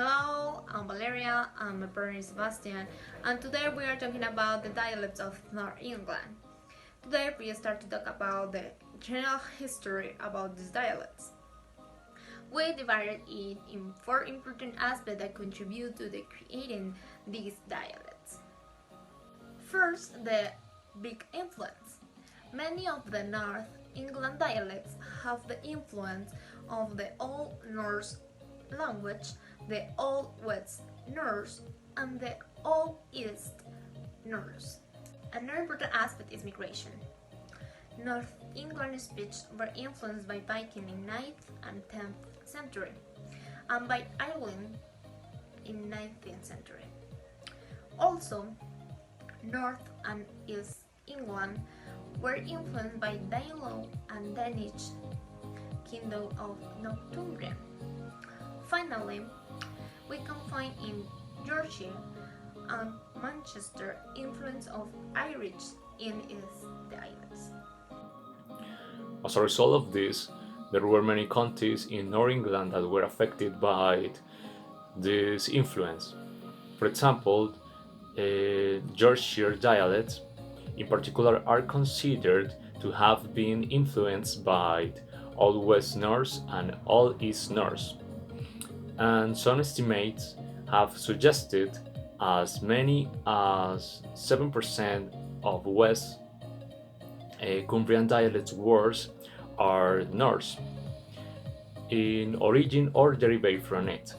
Hello, I'm Valeria, and my partner is Sebastian, and today we are talking about the dialects of North England. Today we start to talk about the general history about these dialects. We divided it in four important aspects that contribute to the creating these dialects. First, the big influence. Many of the North England dialects have the influence of the Old Norse language, the Old West Norse, and the Old East Norse. Another important aspect is migration. North England speech were influenced by Viking in 9th and 10th century, and by Ireland in 19th century. Also, North and East England were influenced by Danelaw and Danish kingdom of Northumberland. Finally, we can find in Yorkshire and Manchester influence of Irish in its dialects. As a result of this, there were many counties in North England that were affected by this influence. For example, Yorkshire dialects in particular are considered to have been influenced by Old West Norse and Old East Norse, and some estimates have suggested as many as 7% of West Cumbrian dialect words are Norse in origin or derived from it.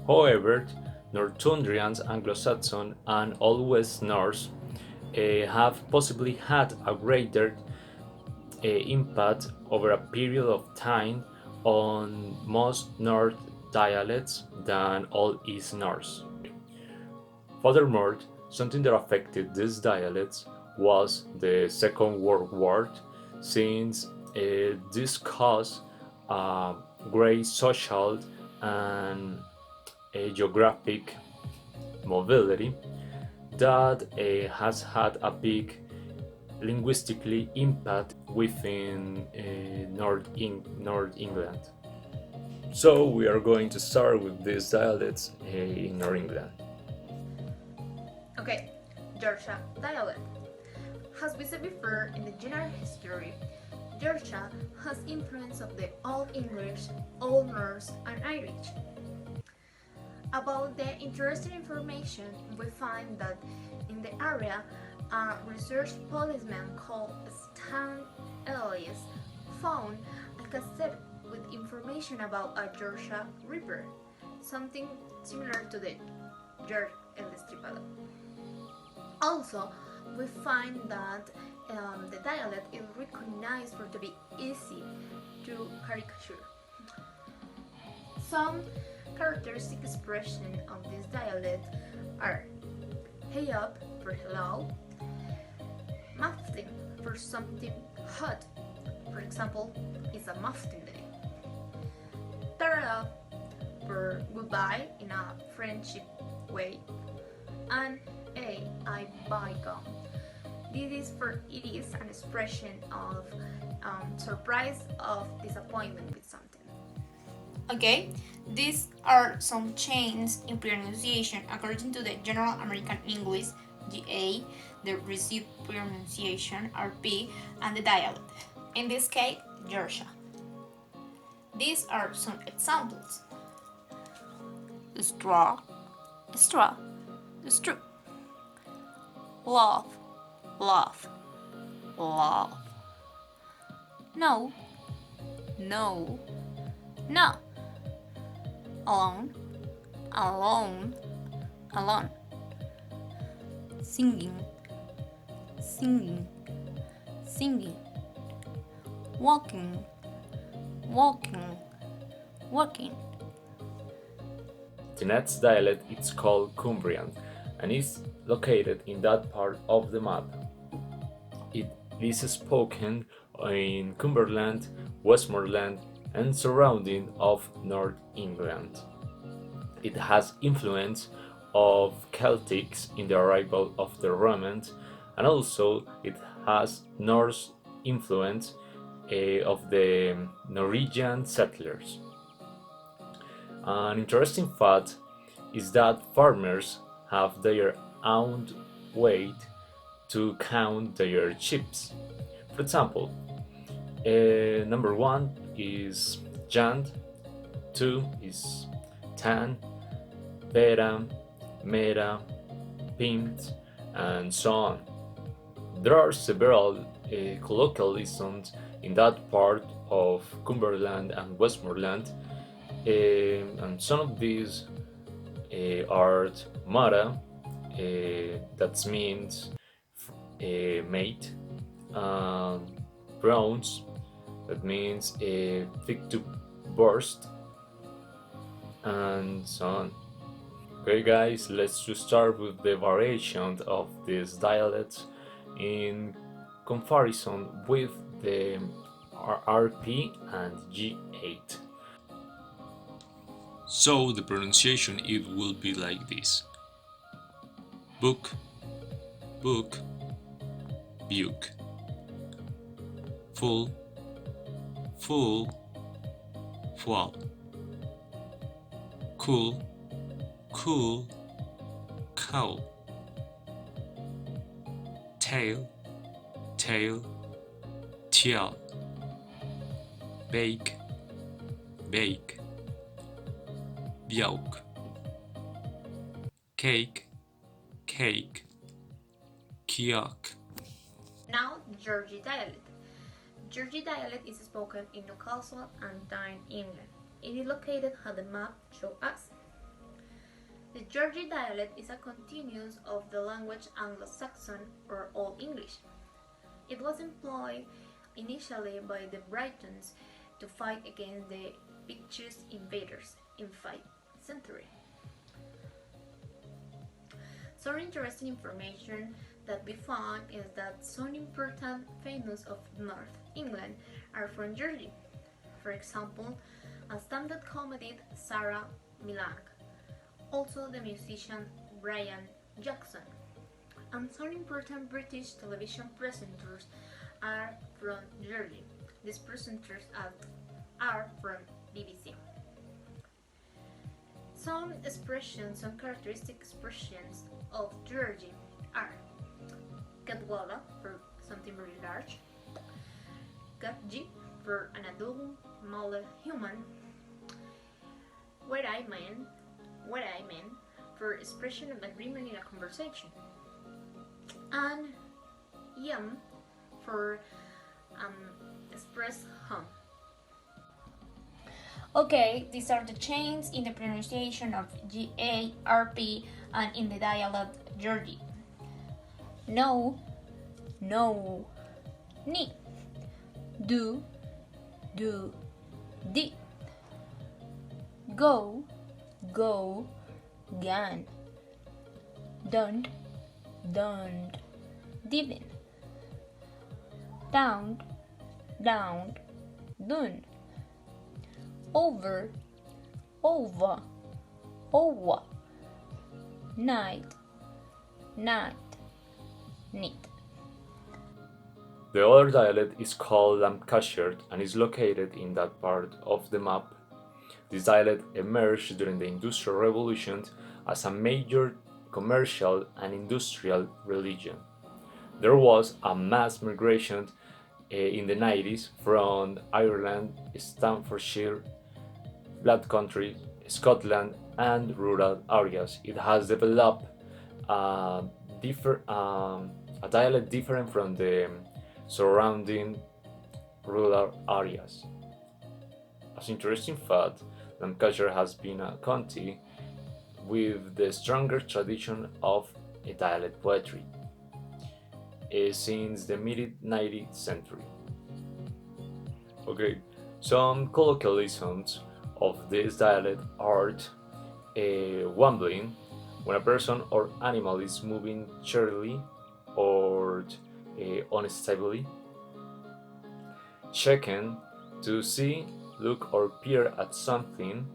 However, Northumbrian, Anglo-Saxon, and Old West Norse have possibly had a greater impact over a period of time on most North dialects than Old East Norse. Furthermore, something that affected these dialects was the Second World War, since this caused great social and geographic mobility that has had a big linguistically impact within North England. So we are going to start with these dialects in North England. Okay, Yorkshire dialect. As we said before in the general history, Yorkshire has influence of the Old English, Old Norse, and Irish. About the interesting information, we find that in the area, a research policeman called Stan Ellis found a cassette with information about a Yorkshire Reaper, something similar to the George Ellis Tripado. Also, we find that the dialect is recognized for to be easy to caricature. Some characteristic expressions of this dialect are hey up for hello, muffin for something hot, for example, it's a muffin day, tara for goodbye in a friendship way, and hey, I buy gum. This is for it is an expression of surprise, of disappointment with something. Okay, these are some changes in pronunciation according to the General American English, GA, the received pronunciation, RP, and the dialect. In this case, Yorkshire. These are some examples. Straw, straw, straw. Love, love, love. No, no, no. Alone, alone, alone. Singing, singing, singing. Walking, walking, walking. The next dialect is called Cumbrian and is located in that part of the map. It is spoken in Cumberland, Westmoreland, and surrounding of North England. It has influence of Celtics in the arrival of the Romans, and also it has Norse influence of the Norwegian settlers. An interesting fact is that farmers have their own way to count their chips. For example, number one is Jant, two is Tan, Beta, Meta, Pint, and so on. There are several colloquialisms in that part of Cumberland and Westmoreland, and some of these are Mara, that means mate, Browns, that means thick to burst, and so on. Okay, guys, let's just start with the variation of these dialects in comparison with the RP and G8. So the pronunciation it will be like this: book, book, buke, full, full, full, cool, cool, cow, tail, tail, tail, bake, bake, yolk, cake, cake, kiok. Now, Geordie dialect. Geordie dialect is spoken in Newcastle and Tyne, England. It is located how the map shows us. The Geordie dialect is a continuous of the language Anglo-Saxon or Old English. It was employed initially by the Britons to fight against the Pictish invaders in 5th century. Some interesting information that we found is that some important famous of North England are from Geordie. For example, a stand-up comedian Sarah Millang, also the musician Brian Jackson, and some important British television presenters are from Geordie. These presenters are from BBC. Some expressions, some characteristic expressions of Geordie are Gadwalla for something very large, Gatji for an adult male human, what I mean for expression of agreement in a conversation, and Yum for express hum. Okay, these are the changes in the pronunciation of GA, RP, and in the dialect Geordie. No, no, ni, do, di, go, gan, don't, divin, down, dun, over, night, neat. The other dialect is called Lancashire and is located in that part of the map. This dialect emerged during the Industrial Revolution as a major commercial and industrial religion. There was a mass migration in the 90s from Ireland, Staffordshire, Black Country, Scotland, and rural areas. It has developed a dialect different from the surrounding rural areas. As an interesting fact, Lancashire has been a county with the stronger tradition of a dialect poetry since the mid-19th century. Okay, some colloquialisms of this dialect are wambling, when a person or animal is moving cheerily or unstably. Checking, to see, look or peer at something.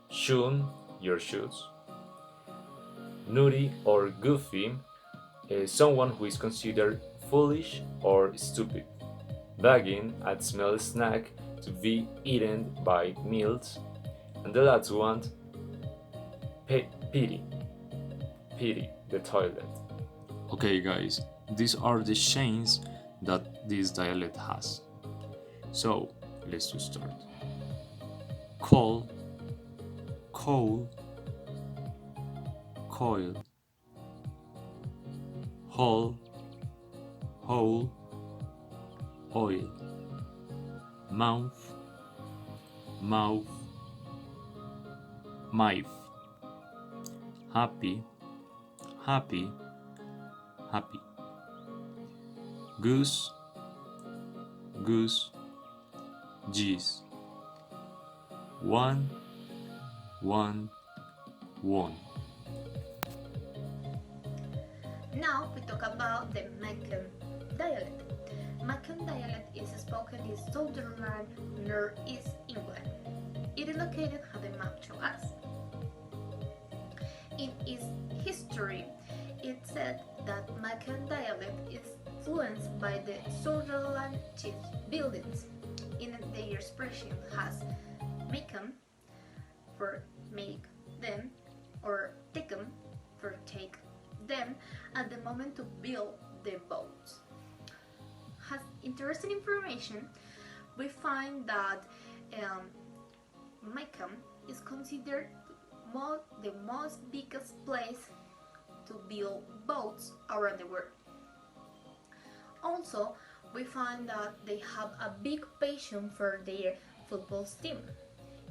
Shun, your shoes. Nutty or goofy, someone who is considered foolish or stupid. Bagging, a small snack to be eaten by meals. And the last one, Pity, the toilet. Okay, guys, these are the chains that this dialect has. So, let's just start. Coal, coal, coil, hole, hole, oil, mouth, mouth, mouth, happy, happy, happy, goose, goose, geese, one, one. Now we talk about the Mackem dialect. Mackem dialect is spoken in Southern Northeast England. It is located how the map shows us. In its history, it said that Mackem dialect is influenced by the Sutherland chief buildings. In the expression has Mackem for make them or take them for take them at the moment to build the boats. Has interesting information, we find that Mackem is considered the most biggest place to build boats around the world. Also, we find that they have a big passion for their football team.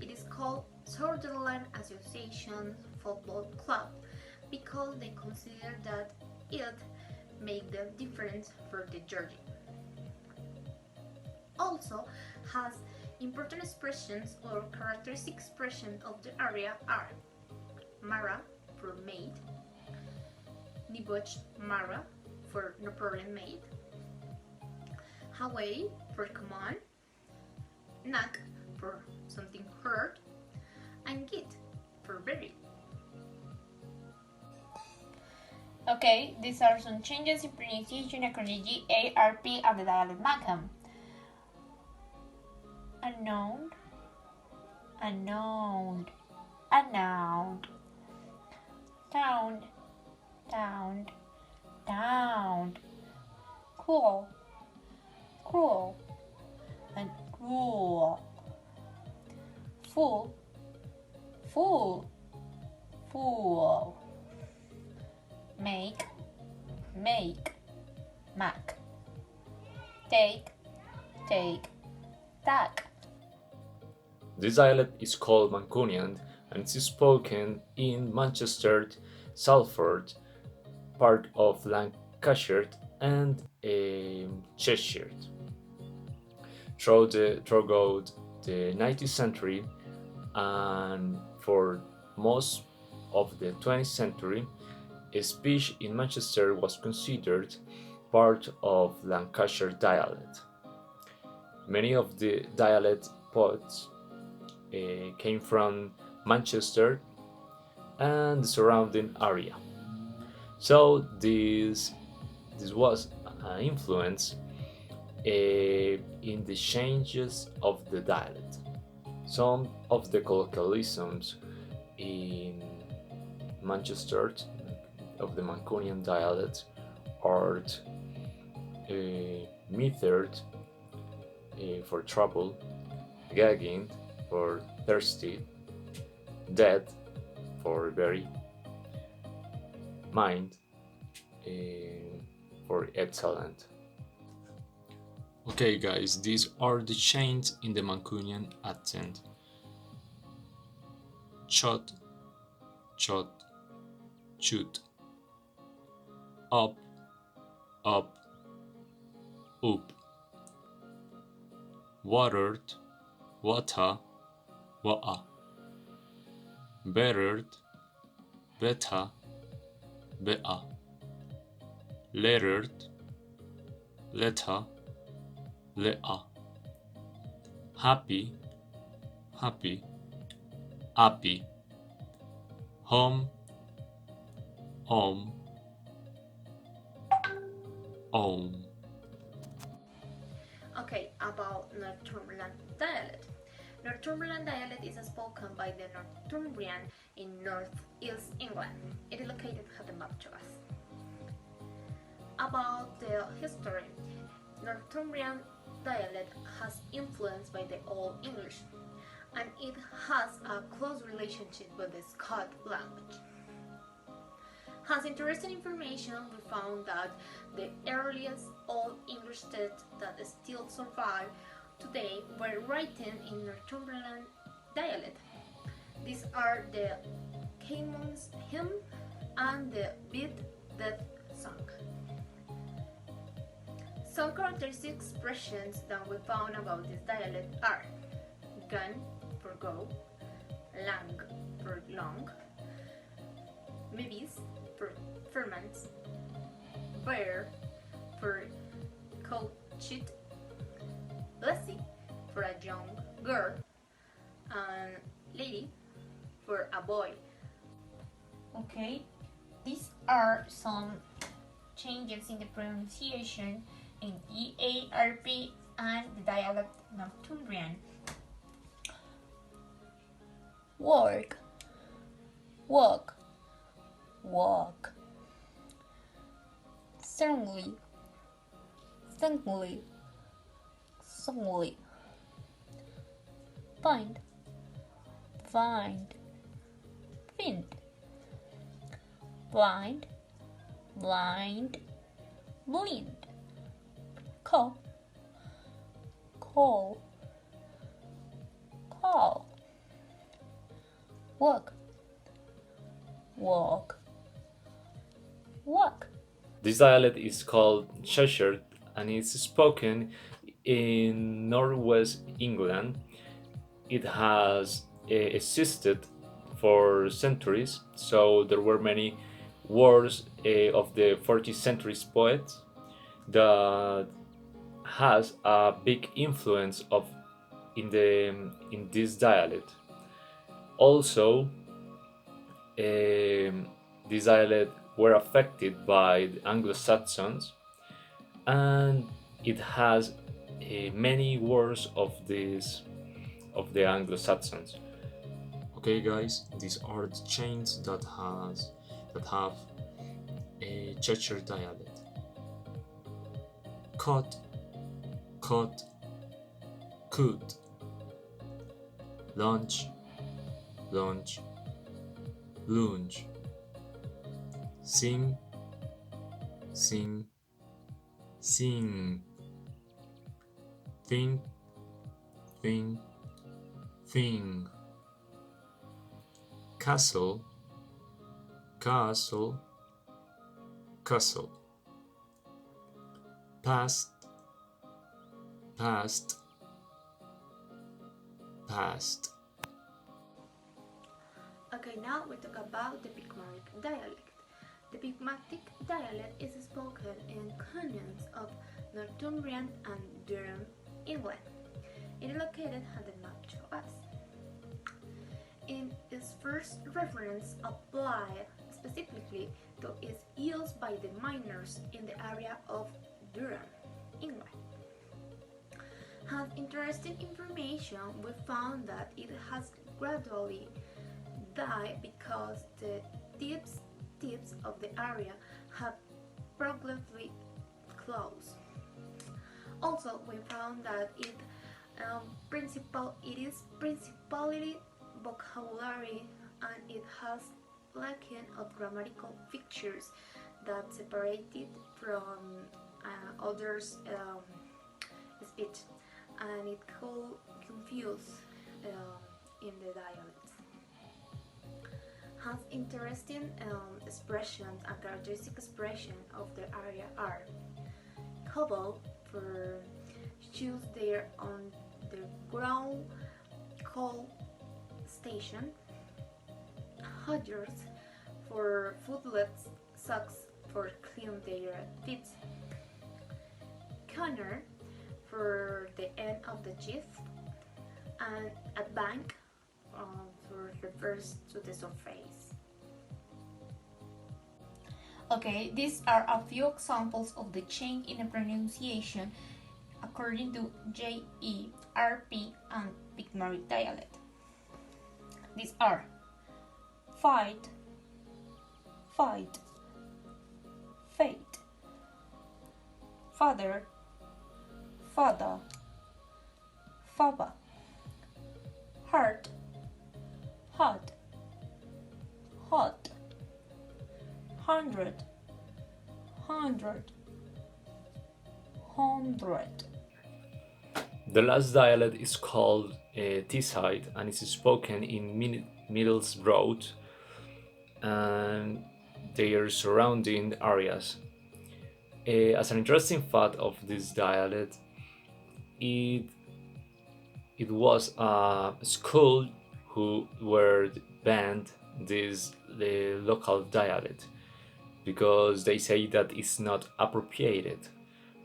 It is called Sutherland Association Football Club because they consider that it makes the difference for the Geordie. Also has important expressions or characteristic expressions of the area are Mara for maid, Niboch Mara for no problem maid, Hawaii for come on, Nak for something hurt, and Git for very. Okay, these are some changes in pronunciation according to ARP and the dialect Mackem. Unknown, unknown, unknown, down, down, down, cool, cruel, and cruel, full, full, fool, make, mac, take, tack. This dialect is called Mancunian and it is spoken in Manchester, Salford, part of Lancashire and Cheshire. Throughout the 19th century and for most of the 20th century, speech in Manchester was considered part of Lancashire dialect. Many of the dialect poets came from Manchester and the surrounding area. So this was an influence in the changes of the dialect. Some of the colloquialisms in Manchester of the Mancunian dialect are metered for trouble, gagging for thirsty, dead for very, mind for excellent. Okay guys, these are the chains in the Mancunian accent. Shot, shot, shoot. Up, up, up. Watered, water, wa'a. Bettered, beta, bea. Lettered, letta, lea. Happy, happy, happy. Home, home, home. Okay, about Northumberland dialect. Northumberland dialect is spoken by the Northumbrian in north-east England. It is located at the map to us. About the history, Northumbrian dialect has influence by the Old English, and it has a close relationship with the Scot language. As interesting information, we found that the earliest Old English texts that still survive today were written in Northumberland dialect. These are the Cayman's hymn and the Beat Death Song. Some characteristic expressions that we found about this dialect are gun for go, lang for long, mibis for ferments, bear for coachit, lassie for a young girl, and lady for a boy. Okay, these are some changes in the pronunciation in EARP and the dialect Northumbrian. Work, walk, walk. Strongly, strongly, strongly. Find, find, find. Blind, blind, blind. Call, call, call. Walk, walk, walk. This dialect is called Cheshire and is spoken in northwest England. It has existed for centuries, so there were many words of the 14th century poets that has a big influence of in this dialect. Also, this dialect were affected by the Anglo-Saxons, and it has many words of the Anglo-Saxons. Okay, guys, these are the chains that have a Cheshire dialect. Cut, cut, could. Lunch, lunch, lunge. Sing, sing, sing. Think, think, thing. Castle, castle, castle. Past, past, past. Okay, now we talk about the Pitmatic dialect. The Pitmatic dialect is spoken in canyons of Northumbrian and Durham, England. It is located at the map to us. In its first reference applied specifically to its use by the miners in the area of Durham, England. As interesting information, we found that it has gradually died because the tips of the area have progressively closed. Also, we found that it is principally vocabulary, and it has lacking of grammatical features that separate it from others' speech, and it could confuse in the dialect. Has interesting expressions and characteristic expressions of the area are cobble for shoes there on the ground coal station, hodgers for footlets, socks for clean their feet, corner for the end of the shift, and a bank refers to the surface. Okay, these are a few examples of the change in the pronunciation according to JERP and Pitmatic dialect. These are fight, fight, fate, father, father, faba, heart, hot, hot, hundred, hundred, hundred. The last dialect is called Teesiide and is spoken in Middlesbrough and their surrounding areas. As an interesting fact of this dialect, it it was a school who were banned the local dialect because they say that it's not appropriated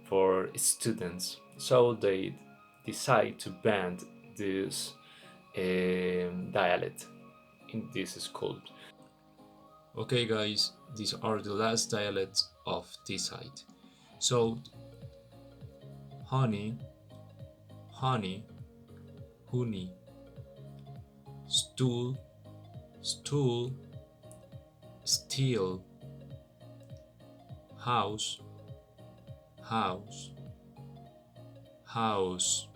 for students. So they decide to ban this dialect in this school. Okay, guys, these are the last dialects of Teessiide. So, honey, honey, honey, stool, stool, steel, house, house, house.